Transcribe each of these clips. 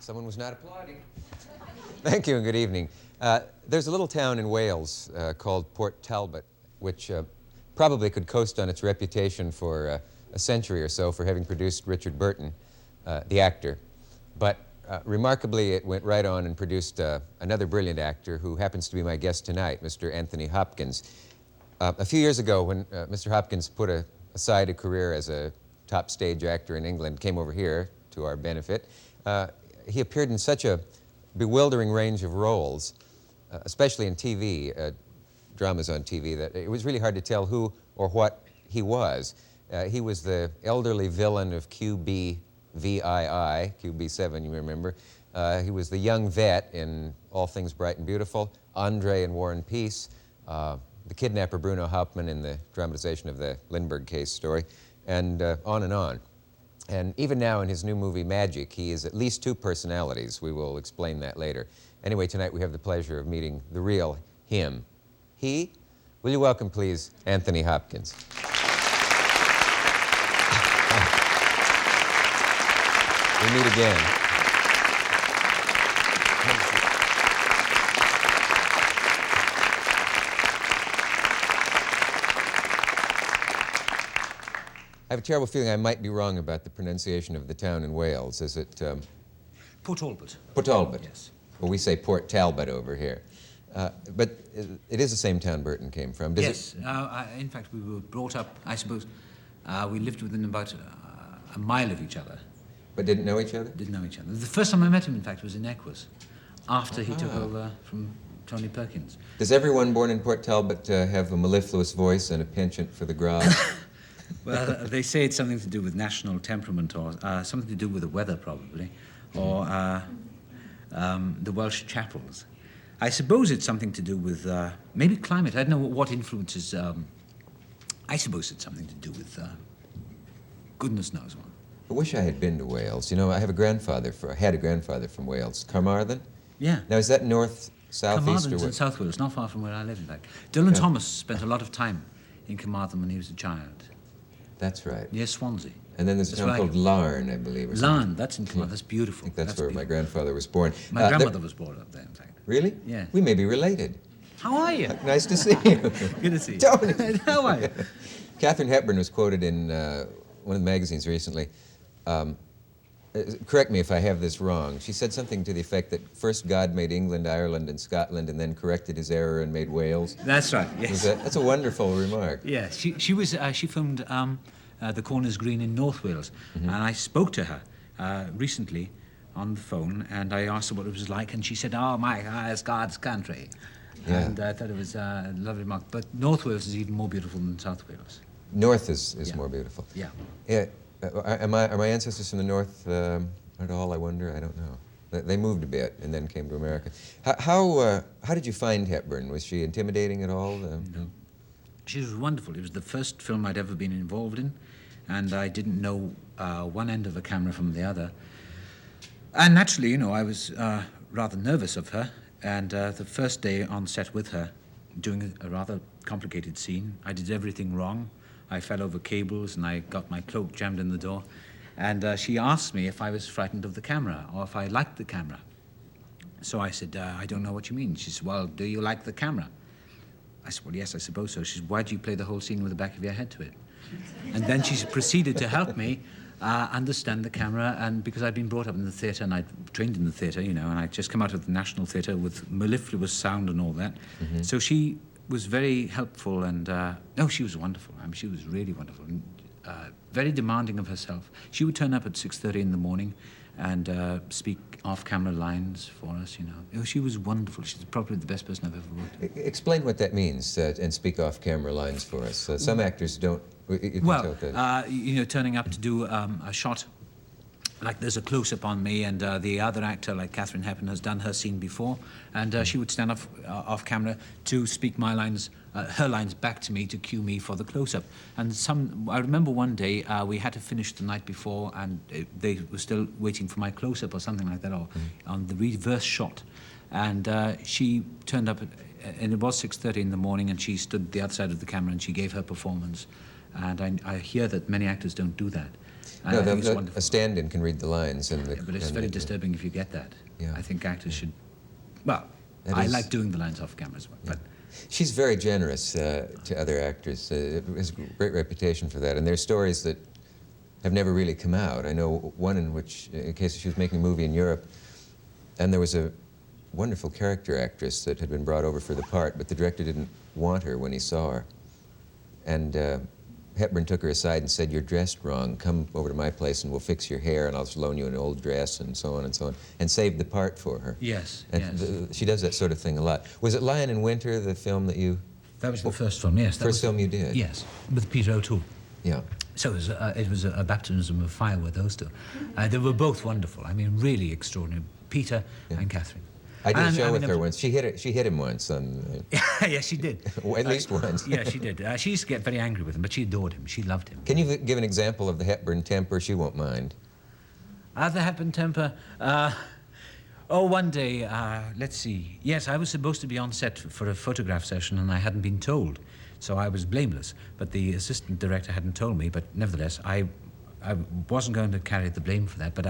Someone was not applauding. Thank you and good evening. There's a little town in Wales called Port Talbot, which probably could coast on its reputation for a century or so for having produced Richard Burton, the actor. But remarkably, it went right on and produced another brilliant actor who happens to be my guest tonight, Mr. Anthony Hopkins. A few years ago, when Mr. Hopkins put aside a career as a top stage actor in England, came over here to our benefit, he appeared in such a bewildering range of roles, especially in TV, dramas on TV, that it was really hard to tell who or what he was. He was the elderly villain of QB VII, QB7, you remember. He was the young vet in All Things Bright and Beautiful, Andre in War and Peace, the kidnapper Bruno Hauptmann in the dramatization of the Lindbergh case story, and on and on. And even now in his new movie, Magic, he is at least two personalities. We will explain that later. Anyway, tonight we have the pleasure of meeting the real him. He? Will you welcome, please, Anthony Hopkins. We meet again. I have a terrible feeling I might be wrong about the pronunciation of the town in Wales. Is it... Port Talbot. Port Talbot. Yes. Well, we say Port Talbot over here. But it is the same town Burton came from. Yes. In fact, we were brought up, I suppose, we lived within about a mile of each other. But didn't know each other? Didn't know each other. The first time I met him, in fact, was in Equus, after he took over from Tony Perkins. Does everyone born in Port Talbot have a mellifluous voice and a penchant for the grog? Well, they say it's something to do with national temperament or something to do with the weather, probably, or the Welsh chapels. I suppose it's something to do with maybe climate. I don't know what influences. I suppose it's something to do with goodness knows what. I wish I had been to Wales. You know, I had a grandfather from Wales, Carmarthen. Yeah. Now, is that north, south, east, or Carmarthen's in west? South Wales, not far from where I live, in fact. Dylan Thomas spent a lot of time in Carmarthen when he was a child. That's right. Near Swansea. And then there's a town called Larne, I believe. Or Larne, that's in Carmarthen. That's beautiful. I think that's where beautiful. my grandfather was born. My grandmother was born up there, in fact. Really? Yeah. We may be related. How are you? Nice to see you. Good to see you. Tony. How are you? Katharine Hepburn was quoted in one of the magazines recently. Correct me if I have this wrong. She said something to the effect that first God made England, Ireland, and Scotland, and then corrected his error and made Wales. That's right, yes. That's a wonderful remark. Yeah, she filmed The Corners Green in North Wales, and I spoke to her recently on the phone, and I asked her what it was like, and she said, "Oh, it's God's country." Yeah. And I thought it was a lovely remark. But North Wales is even more beautiful than South Wales. North is more beautiful. Yeah. Yeah. Are my ancestors from the north at all, I wonder? I don't know. They moved a bit and then came to America. How did you find Hepburn? Was she intimidating at all? No. She was wonderful. It was the first film I'd ever been involved in, and I didn't know one end of the camera from the other. And naturally, you know, I was rather nervous of her, and the first day on set with her, doing a rather complicated scene, I did everything wrong. I fell over cables and I got my cloak jammed in the door. And she asked me if I was frightened of the camera or if I liked the camera. So I said, I don't know what you mean. She said, well, do you like the camera? I said, well, yes, I suppose so. She said, why do you play the whole scene with the back of your head to it? And then she proceeded to help me understand the camera, and because I'd been brought up in the theatre and I'd trained in the theatre, you know, and I'd just come out of the National Theatre with mellifluous sound and all that. So she was very helpful, and no, she was wonderful. I mean, she was really wonderful, and very demanding of herself. She would turn up at 6:30 in the morning and speak off-camera lines for us, you know. Oh, she was wonderful. She's probably the best person I've ever worked with. Explain what that means, and speak off-camera lines for us. Some actors don't. Well, you know, turning up to do a shot, like there's a close-up on me, and the other actor, like Katharine Hepburn, has done her scene before, and she would stand off camera to speak my lines, her lines back to me to cue me for the close-up. And I remember one day we had to finish the night before, and they were still waiting for my close-up or something like that, or on the reverse shot. And she turned up, and it was 6:30 in the morning, and she stood the other side of the camera and she gave her performance. And I hear that many actors don't do that. And I think it's wonderful. A stand-in can read the lines. But it's very disturbing if you get that. Yeah. I think actors should... Well, I like doing the lines off camera as well. Yeah. But she's very generous to other actors. Has a great reputation for that. And there are stories that have never really come out. I know one in which, in case she was making a movie in Europe, and there was a wonderful character actress that had been brought over for the part, but the director didn't want her when he saw her. And Hepburn took her aside and said, "You're dressed wrong. Come over to my place and we'll fix your hair and I'll just loan you an old dress," and so on and so on, and saved the part for her. Yes, and yes. She does that sort of thing a lot. Was it Lion in Winter, the film that you... That was the first film, yes. First film you did? Yes, with Peter O'Toole. Yeah. So it was a baptism of fire with those two. They were both wonderful. I mean, really extraordinary. Peter and Katharine. I did a show with her once. She hit him once. Yes, she did. At least once. Yeah, she did. She used to get very angry with him, but she adored him. She loved him. Can you give an example of the Hepburn temper? She won't mind. The Hepburn temper? One day, let's see. Yes, I was supposed to be on set for a photograph session and I hadn't been told. So I was blameless. But the assistant director hadn't told me. But nevertheless, I wasn't going to carry the blame for that. But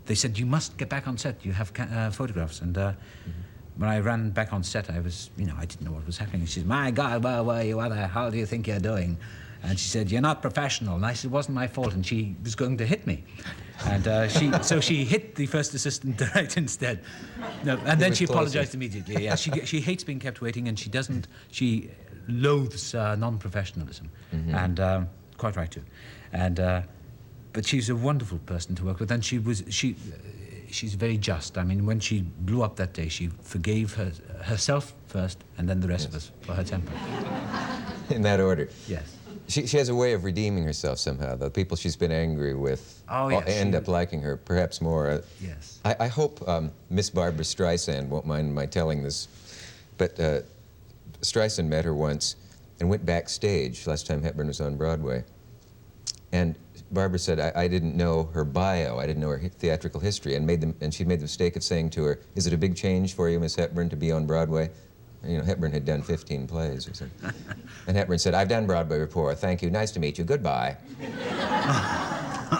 they said, "You must get back on set. You have photographs." And when I ran back on set, I was, I didn't know what was happening. She said, "My God, where were you? How do you think you're doing?" And she said, "You're not professional." And I said, "It wasn't my fault." And she was going to hit me. And so she hit the first assistant director instead. No, and then she apologized immediately. Yeah, she hates being kept waiting, and she loathes non-professionalism. And quite right too. And but she's a wonderful person to work with, and she's very just. I mean, when she blew up that day, she forgave herself first, and then the rest of us for her temper. In that order. Yes. She has a way of redeeming herself somehow. The people she's been angry with end up liking her perhaps more. Yes. I hope Miss Barbara Streisand won't mind my telling this, but Streisand met her once and went backstage last time Hepburn was on Broadway. And Barbara said, I didn't know her bio, I didn't know her theatrical history, and she made the mistake of saying to her, "Is it a big change for you, Miss Hepburn, to be on Broadway?" Hepburn had done 15 plays or something. And Hepburn said, "I've done Broadway before, thank you, nice to meet you, goodbye."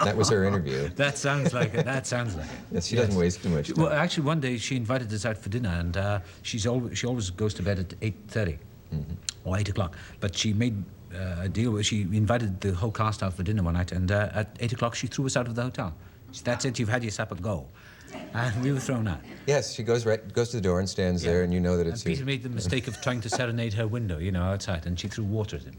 That was her interview. That sounds like it, that sounds like it. Yes, she doesn't waste too much time. Well, actually, one day she invited us out for dinner, and she always goes to bed at 8:30 or 8 o'clock. But she made a deal where she invited the whole cast out for dinner one night, and at 8 o'clock she threw us out of the hotel. She said, "That's it, you've had your supper, go." And we were thrown out. Yes, she goes to the door and stands there, and you know that it's and Peter made the mistake of trying to serenade her window, outside, and she threw water at him.